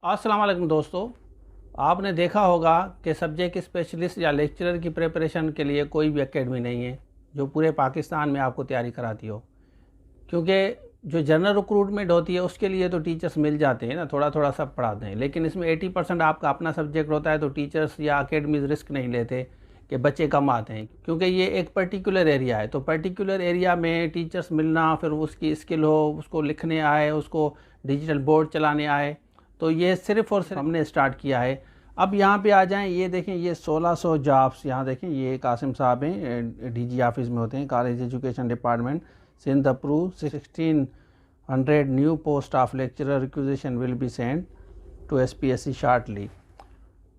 अस्सलाम वालेकुम दोस्तों। आपने देखा होगा कि सब्जेक्ट स्पेशलिस्ट या लेक्चरर की प्रिपरेशन के लिए कोई भी एकेडमी नहीं है जो पूरे पाकिस्तान में आपको तैयारी कराती हो, क्योंकि जो जनरल रिक्रूटमेंट होती है उसके लिए तो टीचर्स मिल जाते हैं ना, थोड़ा थोड़ा सब पढ़ाते हैं, लेकिन इसमें 80% आपका अपना सब्जेक्ट होता है तो टीचर्स या अकेडमीज रिस्क नहीं लेते कि बच्चे कम आते हैं, क्योंकि ये एक पर्टिकुलर एरिया है। तो पर्टिकुलर एरिया में टीचर्स मिलना, फिर उसकी स्किल हो, उसको लिखने आए, उसको डिजिटल बोर्ड चलाने आए, तो ये सिर्फ़ और सिर्फ हमने स्टार्ट किया है। अब यहाँ पे आ जाएं, ये देखें, ये 1600 जॉब्स यहाँ देखें। ये कासिम साहब हैं, डीजी ऑफिस में होते हैं, college education department, Sindh approve 1600 new post of lecturer requisition will be send to SPSC shortly.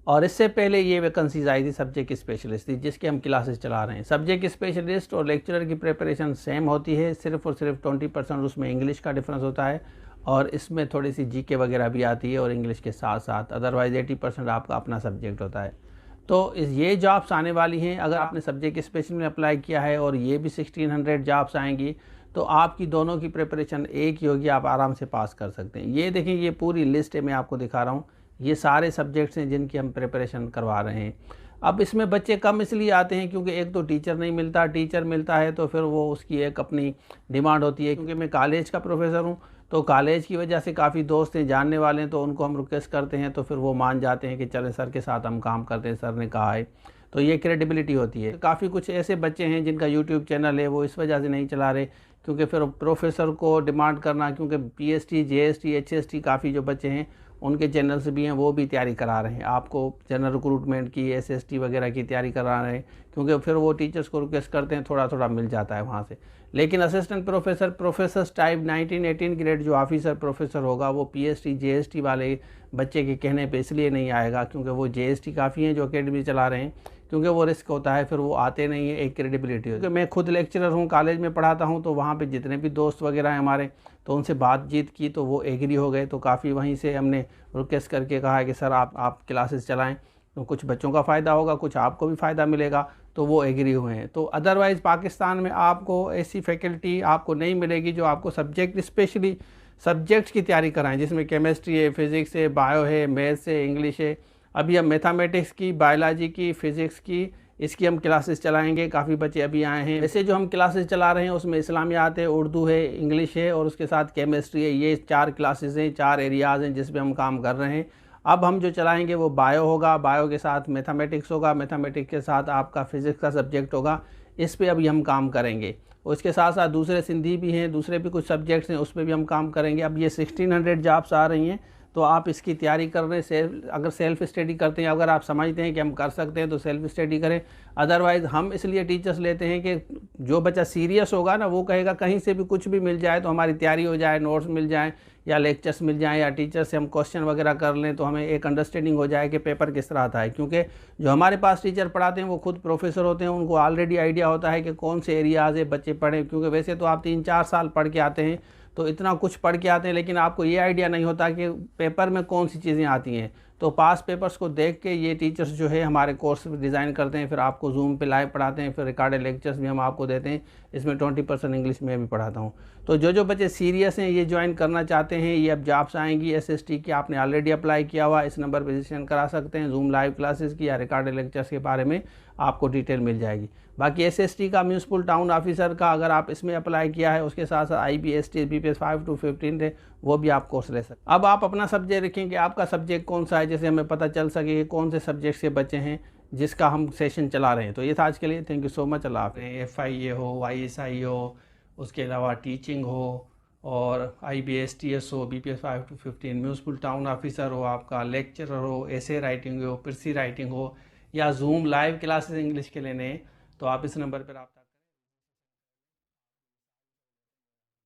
और इससे पहले ये वैकेंसीज आई थी सब्जेक्ट स्पेशलिस्ट थी, जिसके हम क्लासेस चला रहे हैं। सब्जेक्ट स्पेशलिस्ट और लेक्चरर की प्रिपरेशन सेम होती है, सिर्फ और सिर्फ 20% उसमें इंग्लिश का डिफरेंस होता है और इसमें थोड़ी सी जीके वगैरह भी आती है और इंग्लिश के साथ साथ, अदरवाइज़ 80% आपका अपना सब्जेक्ट होता है। तो ये जॉब्स आने वाली हैं। अगर आपने सब्जेक्ट स्पेशल में अप्लाई किया है और ये भी 1600 जॉब्स आएंगी, तो आपकी दोनों की प्रिपरेशन एक ही होगी, आप आराम से पास कर सकते हैं। ये देखें, ये पूरी लिस्ट है, मैं आपको दिखा रहा हूँ। ये सारे सब्जेक्ट्स हैं जिनकी हम प्रिपरेशन करवा रहे हैं। अब इसमें बच्चे कम इसलिए आते हैं क्योंकि एक तो टीचर नहीं मिलता, टीचर मिलता है तो फिर वो उसकी एक अपनी डिमांड होती है। क्योंकि मैं कॉलेज का प्रोफेसर हूँ, तो कॉलेज की वजह से काफ़ी दोस्त हैं, जानने वाले हैं, तो उनको हम रिक्वेस्ट करते हैं तो फिर वो मान जाते हैं कि चलें सर के साथ हम काम करते हैं, सर ने कहा है। तो ये क्रेडिबिलिटी होती है। काफ़ी कुछ ऐसे बच्चे हैं जिनका यूट्यूब चैनल है, वो इस वजह से नहीं चला रहे क्योंकि फिर प्रोफेसर को डिमांड करना, क्योंकि पीएचडी, जेएसटी, एचएसटी काफ़ी जो बच्चे हैं उनके चैनल्स भी हैं, वो भी तैयारी करा रहे हैं। आपको जनरल रिक्रूटमेंट की, एसएसटी वगैरह की तैयारी करा रहे हैं, क्योंकि फिर वो टीचर्स को रिक्वेस्ट करते हैं, थोड़ा थोड़ा मिल जाता है वहाँ से। लेकिन assistant professor, professor type 19-18 grade जो ऑफिसर प्रोफेसर होगा, वो पीएचडी, जेएसटी वाले बच्चे के कहने पे इसलिए नहीं आएगा क्योंकि वो जेएसटी काफ़ी हैं जो अकेडमी चला रहे हैं, क्योंकि वो रिस्क होता है, फिर वो आते नहीं है, एक क्रेडिबिलिटी होती है। क्योंकि मैं खुद लेक्चरर हूँ, कॉलेज में पढ़ाता हूँ, तो वहाँ पे जितने भी दोस्त वगैरह हैं हमारे, तो उनसे बातचीत की तो वो एग्री हो गए। तो काफ़ी वहीं से हमने रिक्वेस्ट करके कहा है कि सर आप क्लासेस चलाएं, तो कुछ बच्चों का फ़ायदा होगा, कुछ आपको भी फ़ायदा मिलेगा, तो वो एग्री हुए हैं। तो अदरवाइज़ पाकिस्तान में आपको ऐसी फैकल्टी आपको नहीं मिलेगी जो आपको सब्जेक्ट स्पेशली सब्जेक्ट्स की तैयारी कराएं, जिसमें केमिस्ट्री है, फिज़िक्स है, बायो है, मैथ्स है, इंग्लिश है। अभी हम मैथमेटिक्स की, बायोलॉजी की, फ़िज़िक्स की, इसकी हम क्लासेस चलाएंगे। काफ़ी बच्चे अभी आए हैं। वैसे जो हम क्लासेस चला रहे हैं उसमें इस्लामियात है, उर्दू है, इंग्लिश है और उसके साथ केमिस्ट्री है। ये 4 क्लासेस हैं, 4 एरियाज़ हैं जिस पे हम काम कर रहे हैं। अब हम जो चलाएंगे वो बायो होगा, बायो के साथ मैथमेटिक्स होगा, मैथमेटिक्स के साथ आपका फ़िज़िक्स का सब्जेक्ट होगा। इस पर अभी हम काम करेंगे। उसके साथ साथ दूसरे सिंधी भी हैं, दूसरे भी कुछ सब्जेक्ट्स हैं, उस पर भी हम काम करेंगे। अब ये 1600 जॉब्स आ रही हैं, तो आप इसकी तैयारी कर रहे हैं। अगर सेल्फ़ स्टडी करते हैं, अगर आप समझते हैं कि हम कर सकते हैं तो सेल्फ़ स्टडी करें। अदरवाइज़ हम इसलिए टीचर्स लेते हैं कि जो बच्चा सीरियस होगा ना, वो कहेगा कहीं से भी कुछ भी मिल जाए तो हमारी तैयारी हो जाए, नोट्स मिल जाएँ या लेक्चर्स मिल जाएँ या टीचर से हम क्वेश्चन वगैरह कर लें, तो हमें एक अंडरस्टैंडिंग हो जाए कि पेपर किस तरह आता है। क्योंकि जो हमारे पास टीचर पढ़ाते हैं वो खुद प्रोफेसर होते हैं, उनको ऑलरेडी आइडिया होता है कि कौन से एरियाज़ है बच्चे पढ़ें। क्योंकि वैसे तो आप 3-4 साल पढ़ के आते हैं, तो इतना कुछ पढ़ के आते हैं, लेकिन आपको ये आइडिया नहीं होता कि पेपर में कौन सी चीज़ें आती हैं। तो पास पेपर्स को देख के ये टीचर्स जो है हमारे कोर्स डिज़ाइन करते हैं, फिर आपको जूम पे लाइव पढ़ाते हैं, फिर रिकॉर्डेड लेक्चर्स भी हम आपको देते हैं। इसमें 20% इंग्लिश में भी पढ़ाता हूँ। तो जो बच्चे सीरियस हैं, ये ज्वाइन करना चाहते हैं, ये अब जॉब्स आएंगी एसएसटी की, आपने ऑलरेडी अप्लाई किया हुआ, इस नंबर पर रजिस्ट्रेशन करा सकते हैं। जूम लाइव क्लासेस की या रिकॉर्डेड लेक्चर्स के बारे में आपको डिटेल मिल जाएगी। बाकी एसएसटी का, म्यूनसिपल टाउन ऑफिसर का, अगर आप इसमें अप्लाई किया है, उसके साथ साथ आईबीएसटी, बीपीएस 5 to 15 है, वो भी आप कोर्स ले सकते हैं। अब आप अपना सब्जेक्ट रखें कि आपका सब्जेक्ट कौन सा है, जैसे हमें पता चल सके कि कौन से सब्जेक्ट से बच्चे हैं जिसका हम सेशन चला रहे हैं। तो ये था आज के लिए। Thank you so much. अल्लाह हाफ़िज़। FIA हो, YSI हो, उसके अलावा टीचिंग हो, और IBSTS हो, BPS 5 to 15, municipal town officer हो, आपका लेक्चरर हो, एसे राइटिंग हो, पिरसी राइटिंग हो, या जूम लाइव क्लासेस इंग्लिश के लेने, तो आप इस नंबर पर आप